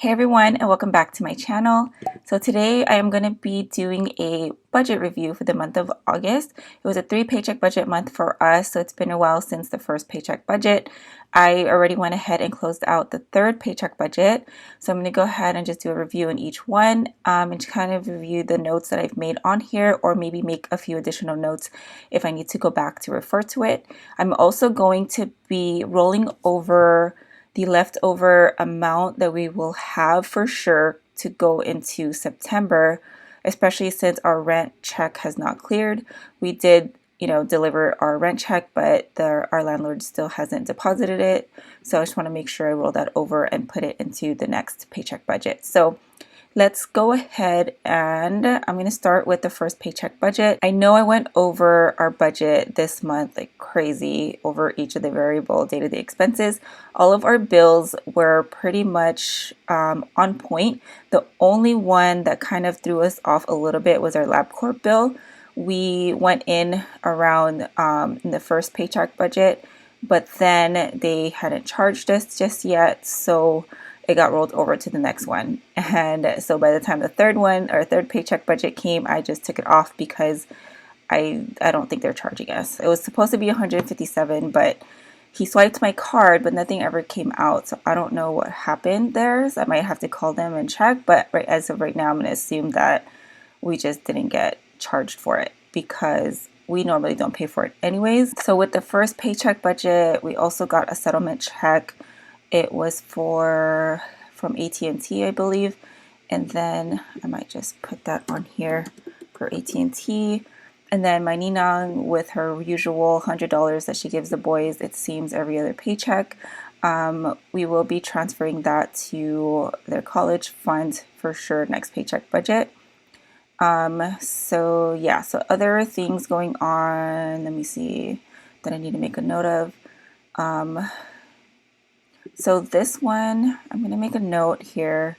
Hey everyone, and welcome back to my channel. So today I am going to be doing a budget review for the month of August. It was a 3 paycheck budget month for us, so it's been a while since the first paycheck budget. I already went ahead and closed out the third paycheck budget, so I'm going to go ahead and just do a review in each one and kind of review the notes that I've made on here, or maybe make a few additional notes if I need to go back to refer to it. I'm also going to be rolling over the leftover amount that we will have for sure to go into September, especially since our rent check has not cleared. We did, deliver our rent check, but our landlord still hasn't deposited it. So I just want to make sure I roll that over and put it into the next paycheck budget. So let's go ahead and I'm going to start with the first paycheck budget. I know I went over our budget this month like crazy over each of the variable day-to-day expenses. All of our bills were pretty much on point. The only one that kind of threw us off a little bit was our LabCorp bill. We went in around in the first paycheck budget, but then they hadn't charged us just yet, so it got rolled over to the next one. And so by the time the third paycheck budget came, I just took it off because I don't think they're charging us. It was supposed to be 157, but he swiped my card, but nothing ever came out. So I don't know what happened there. So I might have to call them and check. But as of right now, I'm going to assume that we just didn't get charged for it because we normally don't pay for it anyways. So with the first paycheck budget, we also got a settlement check. It was from AT&T, I believe. And then I might just put that on here for AT&T. And then my ninang with her usual $100 that she gives the boys, it seems every other paycheck. We will be transferring that to their college fund for sure next paycheck budget. So other things going on, let me see, that I need to make a note of. So this one, I'm going to make a note here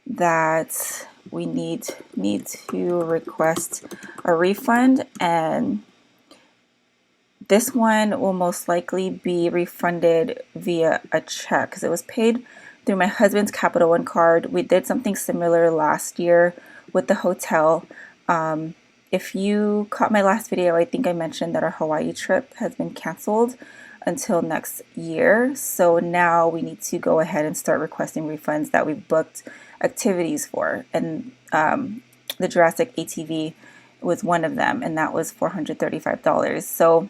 that we need to request a refund, and this one will most likely be refunded via a check because it was paid through my husband's Capital One card. We did something similar last year with the hotel. If you caught my last video, I think I mentioned that our Hawaii trip has been canceled until next year. So now we need to go ahead and start requesting refunds that we've booked activities for. And the Jurassic ATV was one of them, and that was $435. So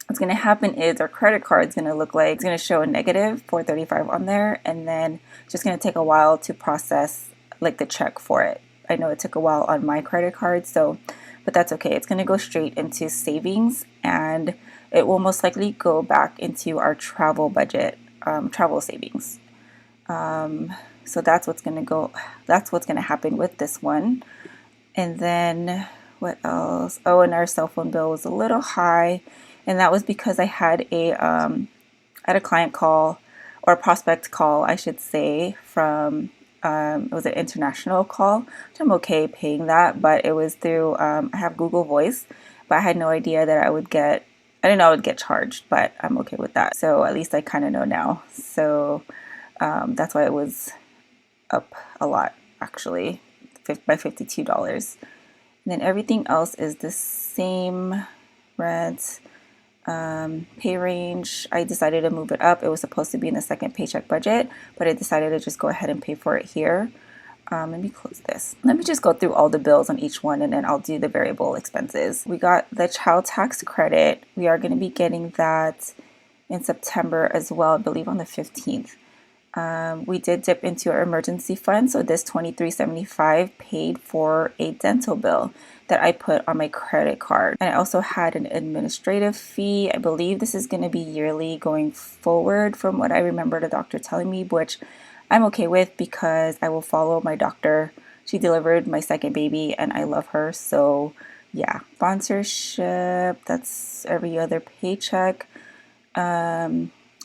what's going to happen is our credit card is going to look like, it's going to show a negative $435 on there, and then it's just going to take a while to process like the check for it. I know it took a while on my credit card, but that's okay. It's going to go straight into savings, and it will most likely go back into our travel budget, travel savings. So that's what's going to happen with this one. And then what else? Oh, and our cell phone bill was a little high, and that was because I had a client call, or a prospect call, I should say, from it was an international call, which I'm okay paying that, but it was through I have Google Voice, but I had no idea that I didn't know I would get charged, but I'm okay with that. So at least I kind of know now. So that's why it was up a lot, actually, by $52. And then everything else is the same. Rent, pay range, I decided to move it up. It was supposed to be in the second paycheck budget, but I decided to just go ahead and pay for it here. Let me close this. Let me just go through all the bills on each one, and then I'll do the variable expenses. We got the child tax credit. We are going to be getting that in September as well, I believe on the 15th. We did dip into our emergency fund, so this $23.75 paid for a dental bill that I put on my credit card. And I also had an administrative fee. I believe this is going to be yearly going forward from what I remember the doctor telling me, which I'm okay with because I will follow my doctor. She delivered my second baby and I love her. So yeah, sponsorship, that's every other paycheck.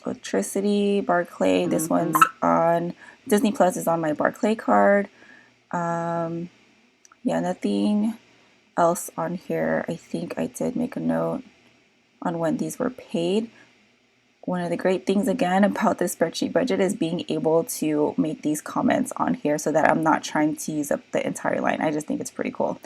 Electricity, Barclay, this one's on Disney Plus, is on my Barclay card. Nothing else on here. I think I did make a note on when these were paid. one of the great things again about this spreadsheet budget is being able to make these comments on here so that I'm not trying to use up the entire line. I just think it's pretty cool.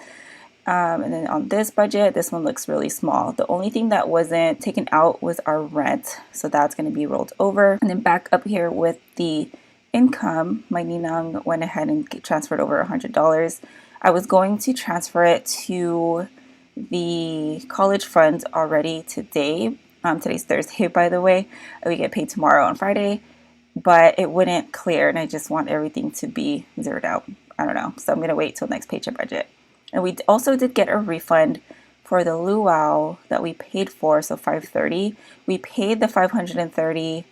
And then on this budget, this one looks really small. The only thing that wasn't taken out was our rent. So that's going to be rolled over. And then back up here with the income, my ninang went ahead and transferred over $100. I was going to transfer it to the college fund already today. Today's Thursday, by the way. We get paid tomorrow on Friday, but it wouldn't clear, and I just want everything to be zeroed out. I don't know, so I'm gonna wait till next paycheck budget. And we also did get a refund for the luau that we paid for, so $530. We paid the $530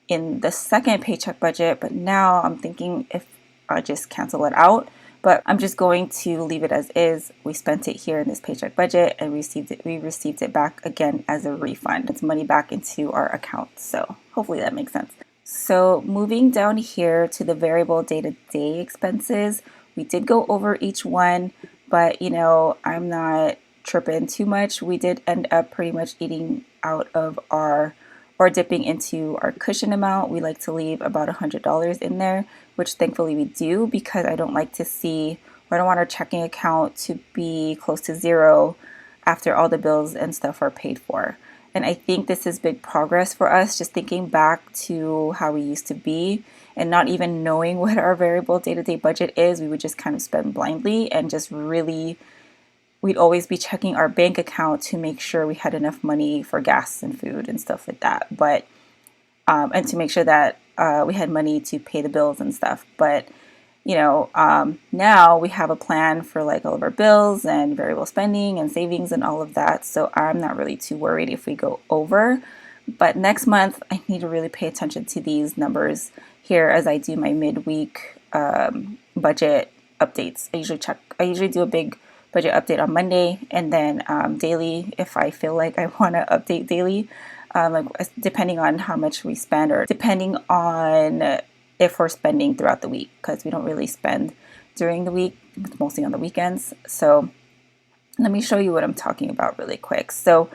in the second paycheck budget, but now I'm thinking if I just cancel it out. But I'm just going to leave it as is. We spent it here in this paycheck budget and we received it back again as a refund. It's money back into our account. So hopefully that makes sense. So moving down here to the variable day-to-day expenses, we did go over each one, but you know, I'm not tripping too much. We did end up pretty much eating out of our or dipping into our cushion amount. We like to leave about $100 in there, which thankfully we do, because I don't like to see, or I don't want our checking account to be close to zero after all the bills and stuff are paid for. And I think this is big progress for us, just thinking back to how we used to be and not even knowing what our variable day-to-day budget is. We would just kind of spend blindly and just really, we'd always be checking our bank account to make sure we had enough money for gas and food and stuff like that. But, and to make sure that we had money to pay the bills and stuff. But, you know, now we have a plan for like all of our bills and variable spending and savings and all of that. So I'm not really too worried if we go over. But next month, I need to really pay attention to these numbers here as I do my midweek budget updates. I usually do a big budget update on Monday, and then daily if I feel like I want to update daily, like depending on how much we spend or depending on if we're spending throughout the week, because we don't really spend during the week, it's mostly on the weekends. So let me show you what I'm talking about really quick. So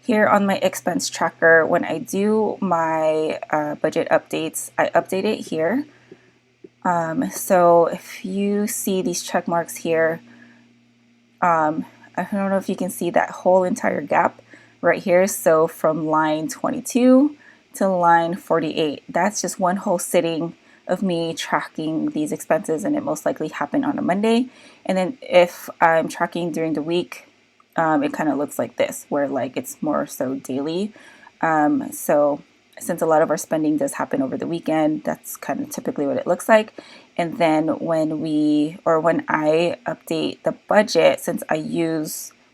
here on my expense tracker, when I do my budget updates, I update it here. So if you see these check marks here, I don't know if you can see that whole entire gap right here. So from line 22 to line 48, that's just one whole sitting of me tracking these expenses, and it most likely happened on a Monday. And then if I'm tracking during the week, it kind of looks like this, where like it's more so daily. So since a lot of our spending does happen over the weekend, that's kind of typically what it looks like. And then when I update the budget, since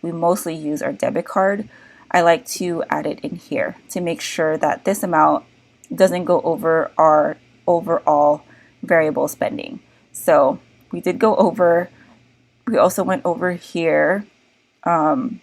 we mostly use our debit card, I like to add it in here to make sure that this amount doesn't go over our overall variable spending. So we did go over. We also went over here by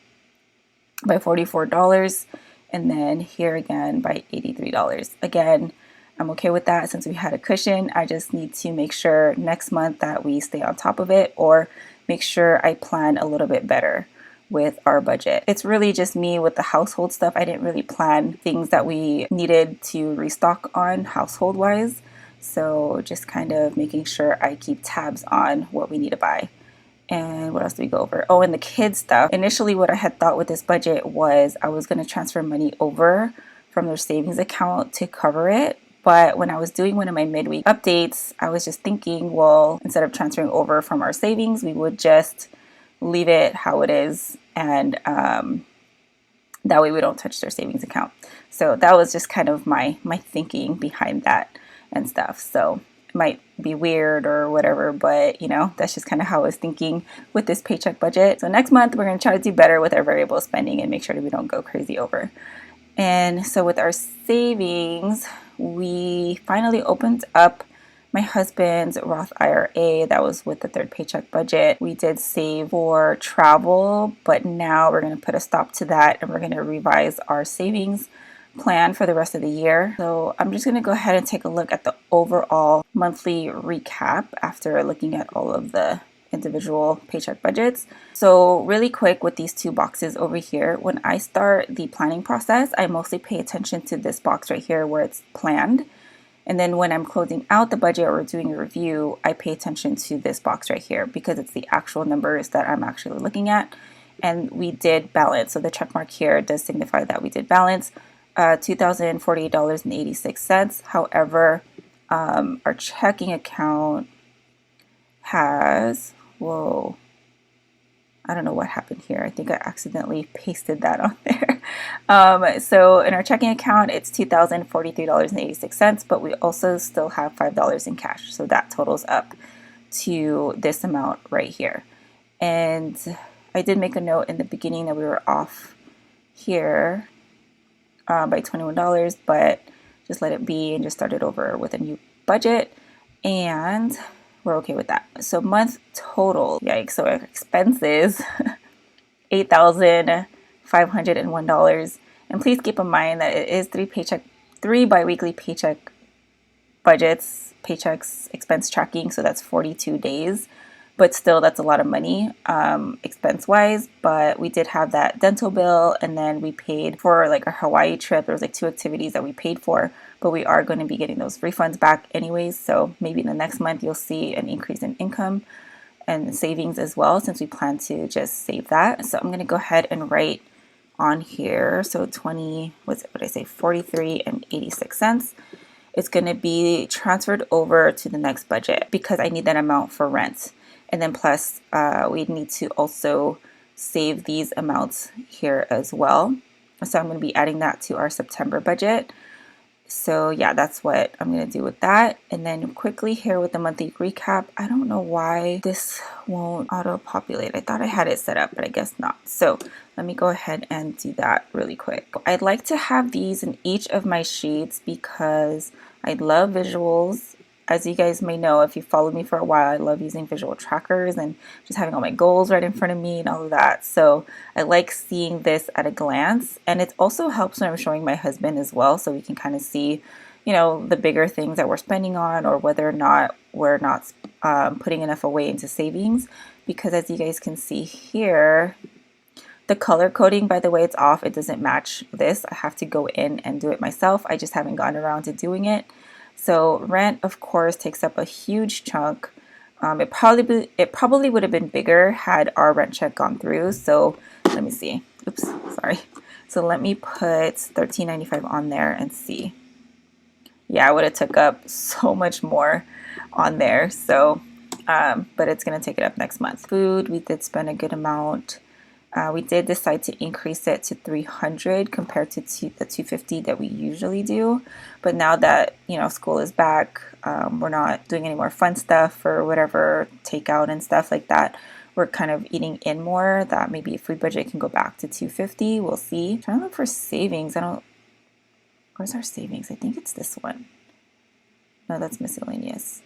$44, and then here again by $83. Again, I'm okay with that since we had a cushion. I just need to make sure next month that we stay on top of it, or make sure I plan a little bit better with our budget. It's really just me with the household stuff. I didn't really plan things that we needed to restock on household wise. So just kind of making sure I keep tabs on what we need to buy. And what else do we go over? Oh, and the kids stuff. Initially, what I had thought with this budget was I was going to transfer money over from their savings account to cover it. But when I was doing one of my midweek updates, I was just thinking, well, instead of transferring over from our savings, we would just leave it how it is. And that way we don't touch their savings account. So that was just kind of my thinking behind that and stuff. So it might be weird or whatever, but you know, that's just kind of how I was thinking with this paycheck budget. So next month, we're going to try to do better with our variable spending and make sure that we don't go crazy over. And so with our savings, we finally opened up my husband's Roth IRA. That was with the third paycheck budget. We did save for travel, but now we're going to put a stop to that and we're going to revise our savings plan for the rest of the year. So I'm just going to go ahead and take a look at the overall monthly recap after looking at all of the individual paycheck budgets. So really quick with these two boxes over here, when I start the planning process, I mostly pay attention to this box right here where it's planned. And then when I'm closing out the budget or doing a review, I pay attention to this box right here because it's the actual numbers that I'm actually looking at. And we did balance. So the check mark here does signify that we did balance $2,048.86. However, our checking account has, whoa, I don't know what happened here. I think I accidentally pasted that on there. So in our checking account, it's $2,043.86, but we also still have $5 in cash. So that totals up to this amount right here. And I did make a note in the beginning that we were off here by $21, but just let it be and just start it over with a new budget. And we're okay with that. So month total, yikes, so our expenses, $8,501. And please keep in mind that it is three biweekly paycheck budgets, Paychecks expense tracking. So that's 42 days. But still, that's a lot of money expense-wise. But we did have that dental bill, and then we paid for like a Hawaii trip. There was like 2 activities that we paid for, but we are going to be getting those refunds back anyways. So maybe in the next month, you'll see an increase in income and savings as well, since we plan to just save that. So I'm going to go ahead and write on here. So 43 and 86 cents. It's going to be transferred over to the next budget because I need that amount for rent. And then plus, we need to also save these amounts here as well. So I'm going to be adding that to our September budget. So yeah, that's what I'm going to do with that. And then quickly here with the monthly recap, I don't know why this won't auto-populate. I thought I had it set up, but I guess not. So let me go ahead and do that really quick. I'd like to have these in each of my sheets because I love visuals. As you guys may know, if you followed me for a while, I love using visual trackers and just having all my goals right in front of me and all of that. So I like seeing this at a glance. And it also helps when I'm showing my husband as well, so we can kind of see, you know, the bigger things that we're spending on or whether or not we're not putting enough away into savings. Because as you guys can see here, the color coding, by the way, it's off. It doesn't match this. I have to go in and do it myself. I just haven't gotten around to doing it. So rent, of course, takes up a huge chunk. It probably would have been bigger had our rent check gone through. So let me see. Oops, sorry. So let me put $13.95 on there and see. Yeah, I would have took up so much more on there. So, but it's gonna take it up next month. Food, we did spend a good amount. We did decide to increase it to $300 compared to the $250 that we usually do. But now that, you know, school is back, we're not doing any more fun stuff or whatever, takeout and stuff like that. We're kind of eating in more. That maybe a food budget can go back to $250. We'll see. I'm trying to look for savings. Where's our savings? I think it's this one. No, that's miscellaneous.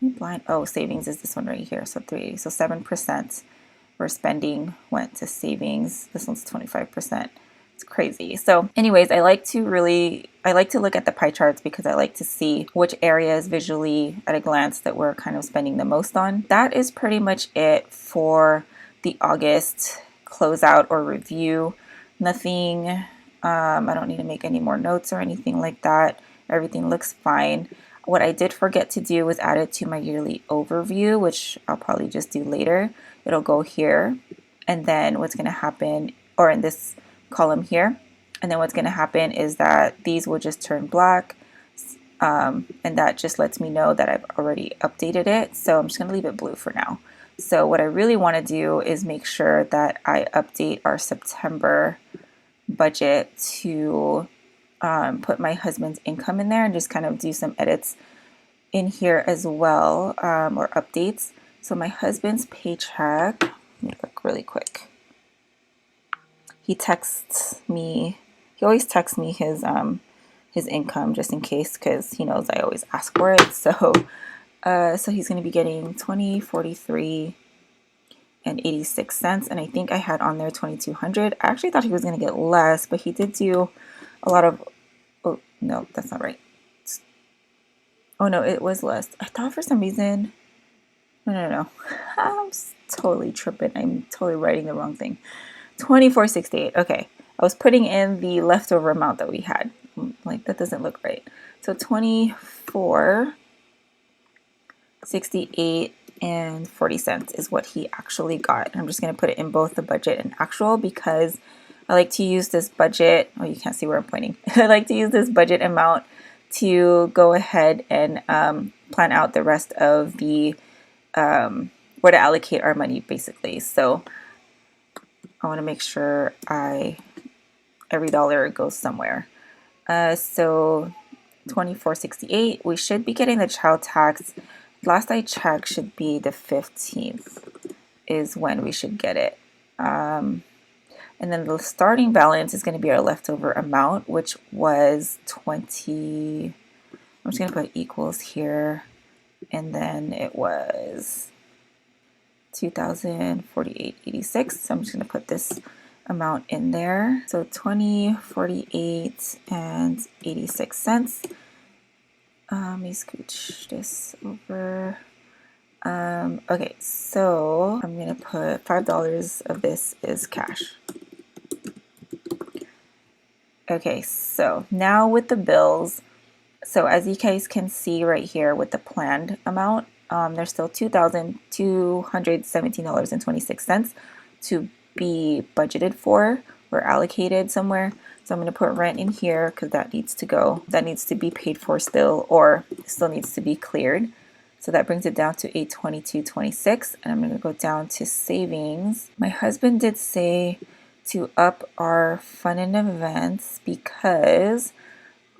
I'm blind. Oh, savings is this one right here. So 7%. Where spending went to savings. This one's 25%. It's crazy. So anyways, I like to look at the pie charts because I like to see which areas visually at a glance that we're kind of spending the most on. That is pretty much it for the August closeout or review. Nothing, I don't need to make any more notes or anything like that. Everything looks fine. What I did forget to do was add it to my yearly overview, which I'll probably just do later. It'll go here, and then what's going to happen, or in this column here, and then what's going to happen is that these will just turn black, and that just lets me know that I've already updated it. So I'm just going to leave it blue for now. So what I really want to do is make sure that I update our September budget to put my husband's income in there and just kind of do some edits in here as well, or updates. So my husband's paycheck, let me look really quick. He always texts me his income just in case, because he knows I always ask for it. So he's going to be getting $20.43 and 86 cents, and I think I had on there $2,200. I actually thought he was going to get less, but he did do a lot of, oh no, that's not right. Oh no, it was less. I thought for some reason No. I'm totally tripping. I'm totally writing the wrong thing. 24.68. Okay. I was putting in the leftover amount that we had. Like, that doesn't look right. So 24.68 and 40 cents is what he actually got. I'm just going to put it in both the budget and actual because I like to use this budget. Oh, you can't see where I'm pointing. I like to use this budget amount to go ahead and plan out the rest of the where to allocate our money, basically. So I want to make sure every dollar goes somewhere. So 24.68. We should be getting the child tax. Last I checked, should be the 15th is when we should get it. And then the starting balance is going to be our leftover amount, which was 20. I'm just going to put equals here. And then it was 2,048.86. So I'm just going to put this amount in there. So 20.48 and 86 cents. Let me scooch this over. Okay, so I'm gonna put $5 of this is cash. Okay, so now with the bills, so as you guys can see right here with the planned amount, there's still $2,217.26 to be budgeted for or allocated somewhere. So I'm going to put rent in here because that needs to go. That needs to be paid for still, or still needs to be cleared. So that brings it down to $822.26. And I'm going to go down to savings. My husband did say to up our fun and events because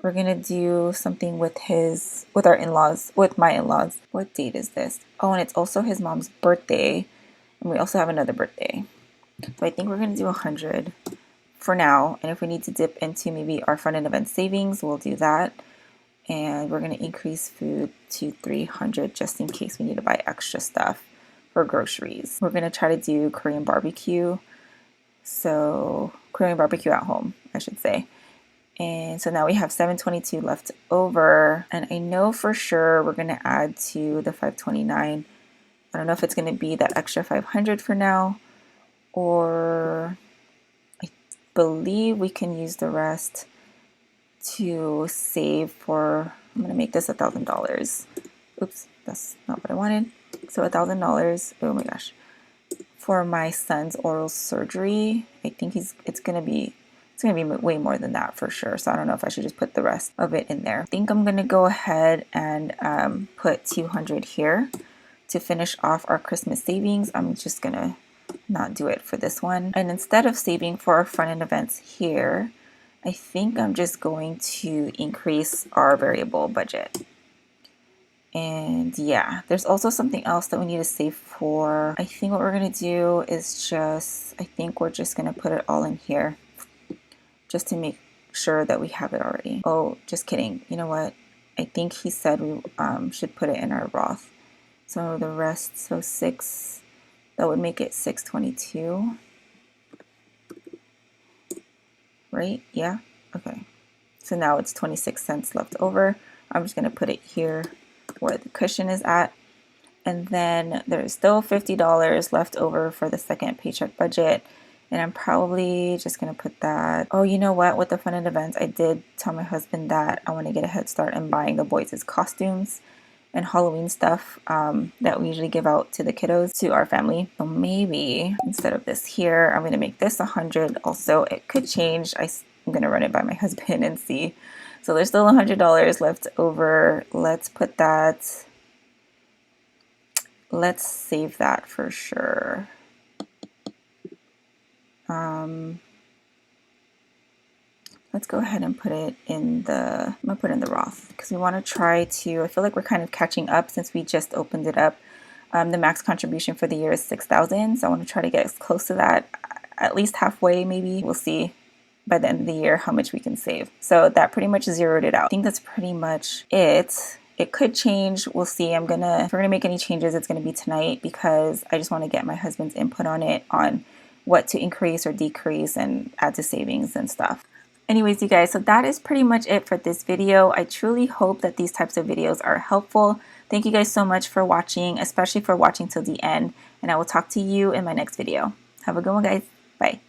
we're going to do something with our in-laws, with my in-laws. What date is this? Oh, and it's also his mom's birthday. And we also have another birthday. So I think we're going to do 100 for now. And if we need to dip into maybe our fun and event savings, we'll do that. And we're going to increase food to 300 just in case we need to buy extra stuff for groceries. We're going to try to do Korean barbecue. So Korean barbecue at home, I should say. And so now we have $722 left over. And I know for sure we're going to add to the $529. I don't know if it's going to be that extra $500 for now, or I believe we can use the rest to save for, I'm going to make this $1,000. Oops, that's not what I wanted. So $1,000, oh my gosh, for my son's oral surgery. I think it's going to be way more than that for sure. So I don't know if I should just put the rest of it in there. I think I'm going to go ahead and put 200 here to finish off our Christmas savings. I'm just going to not do it for this one. And instead of saving for our front end events here, I think I'm just going to increase our variable budget. And yeah, there's also something else that we need to save for. I think what we're going to do is I think we're just going to put it all in here just to make sure that we have it already. Oh, just kidding. You know what? I think he said we should put it in our Roth. So the rest, so 6, that would make it 622. Right? Yeah? Okay. So now it's 26 cents left over. I'm just going to put it here where the cushion is at. And then there's still $50 left over for the second paycheck budget. And I'm probably just going to put that. Oh, you know what? With the fun and events, I did tell my husband that I want to get a head start in buying the boys' costumes and Halloween stuff that we usually give out to the kiddos, to our family. So maybe instead of this here, I'm going to make this 100. Also, it could change. I'm going to run it by my husband and see. So there's still $100 left over. Let's put that. Let's save that for sure. Let's go ahead and put it in I'm gonna put it in the Roth because we want to try to, I feel like we're kind of catching up since we just opened it up. The max contribution for the year is $6,000. So I want to try to get as close to that, at least halfway maybe. We'll see by the end of the year how much we can save. So that pretty much zeroed it out. I think that's pretty much it. It could change. We'll see. If we're gonna make any changes, it's gonna be tonight because I just want to get my husband's input on it, on what to increase or decrease and add to savings and stuff. Anyways, you guys, so that is pretty much it for this video. I truly hope that these types of videos are helpful. Thank you guys so much for watching, especially for watching till the end, and I will talk to you in my next video. Have a good one, guys. Bye.